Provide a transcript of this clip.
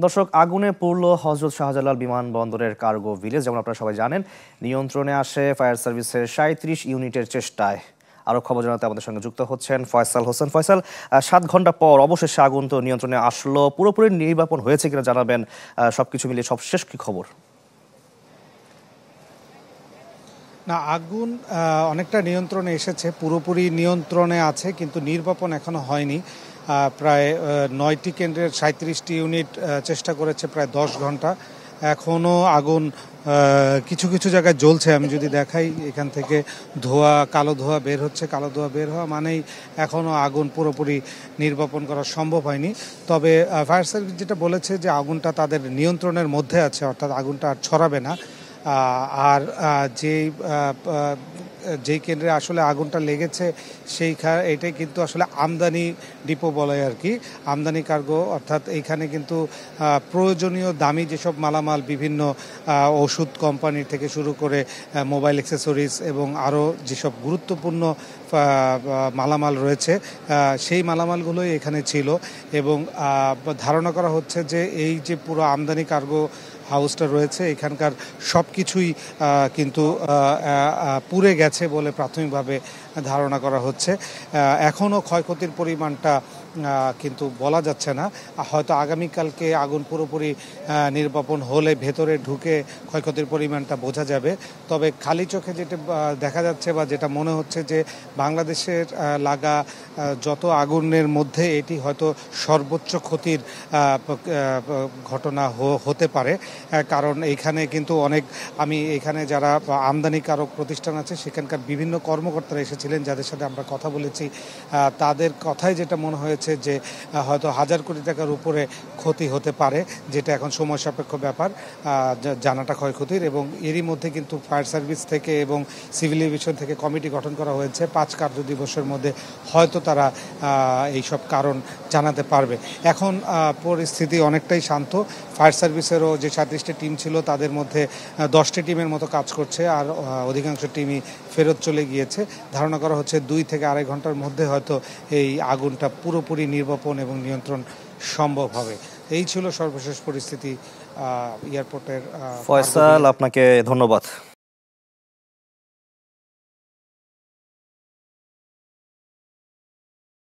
দর্শক, আগুনে পুড়ল হযরত শাহজালাল বিমানবন্দরের কার্গো ভিলেজ। যেমন আপনারা সবাই জানেন, নিয়ন্ত্রণে আসে ফায়ার সার্ভিসের ৩৭ ইউনিটের চেষ্টায়। আরো খবর জানাতে আমাদের সঙ্গে যুক্ত হচ্ছেন ফয়সাল হোসেন। ফয়সাল, ৭ ঘন্টা পর অবশেষে আগুন তো নিয়ন্ত্রণে আসলো, পুরোপুরি নির্বাপন হয়েছে কিনা জানাবেন। সবকিছু মিলিয়ে সবশেষ কি খবর? না, আগুন অনেকটা নিয়ন্ত্রণে এসেছে, পুরোপুরি নিয়ন্ত্রণে আছে, কিন্তু নির্বাপন এখনো হয়নি। প্রায় ৯টি কেন্দ্রের ৩৭টি ইউনিট চেষ্টা করেছে প্রায় ১০ ঘন্টা। এখনও আগুন কিছু কিছু জায়গায় জ্বলছে। আমি যদি দেখাই, এখান থেকে ধোঁয়া, কালো ধোঁয়া বের হচ্ছে। কালো ধোঁয়া বের হওয়া মানেই এখনও আগুন পুরোপুরি নির্বাপন করা সম্ভব হয়নি। তবে ফায়ার সার্ভিস যেটা বলেছে যে আগুনটা তাদের নিয়ন্ত্রণের মধ্যে আছে, অর্থাৎ আগুনটা আর ছড়াবে না। আর যেই কেন্দ্রে আসলে আগুনটা লেগেছে এটাই কিন্তু আসলে আমদানি ডিপো বলে আর কি, আমদানি কার্গো। অর্থাৎ এইখানে কিন্তু প্রয়োজনীয় দামি যেসব মালামাল, বিভিন্ন ওষুধ কোম্পানি থেকে শুরু করে মোবাইল অ্যাক্সেসরিজ এবং আরও যেসব গুরুত্বপূর্ণ মালামাল রয়েছে, সেই মালামালগুলোই এখানে ছিল। এবং ধারণা করা হচ্ছে যে এই যে পুরো আমদানি কার্গো হাউসটা রয়েছে, এখানকার সব কিছুই কিন্তু পুড়ে গেছে বলে প্রাথমিকভাবে ধারণা করা হচ্ছে। এখনও ক্ষয়ক্ষতির পরিমাণটা কিন্তু বলা যাচ্ছে না। হয়তো আগামীকালকে আগুন পুরোপুরি নির্বাপন হলে ভেতরে ঢুকে ক্ষয়ক্ষতির পরিমাণটা বোঝা যাবে। তবে খালি চোখে যেটা দেখা যাচ্ছে বা যেটা মনে হচ্ছে যে বাংলাদেশের লাগা যত আগুনের মধ্যে এটি হয়তো সর্বোচ্চ ক্ষতির ঘটনা হতে পারে। কারণ এইখানে কিন্তু আমি এখানে যারা আমদানিকারক প্রতিষ্ঠান আছে সেখানকার বিভিন্ন কর্মকর্তারা এসেছিলেন, যাদের সাথে আমরা কথা বলেছি। তাদের কথাই যেটা মনে হয়েছে যে হয়তো ১,০০০ কোটি টাকার উপরে ক্ষতি হতে পারে, যেটা এখন সময় সাপেক্ষ ব্যাপার জানাটা ক্ষয়ক্ষতির। এবং এরই মধ্যে কিন্তু ফায়ার সার্ভিস থেকে এবং সিভিল এভিয়েশন থেকে কমিটি গঠন করা হয়েছে। ৫ কার্যদিবসের মধ্যে হয়তো তারা এইসব কারণ জানাতে পারবে। এখন পরিস্থিতি অনেকটাই শান্ত। ফায়ার সার্ভিসেরও যে ৩৭টি টিম ছিল তাদের মধ্যে ১০টি টিমের মতো কাজ করছে, আর অধিকাংশ টিমই ফেরত চলে গিয়েছে। ধারণা করা হচ্ছে ২ থেকে ২.৫ ঘন্টার মধ্যে হয়তো এই আগুনটা পুরোপুরি নির্বাপন এবং নিয়ন্ত্রণ সম্ভব হবে। এই ছিল সর্বশেষ পরিস্থিতি এয়ারপোর্টের। ফয়সাল, আপনাকে ধন্যবাদ।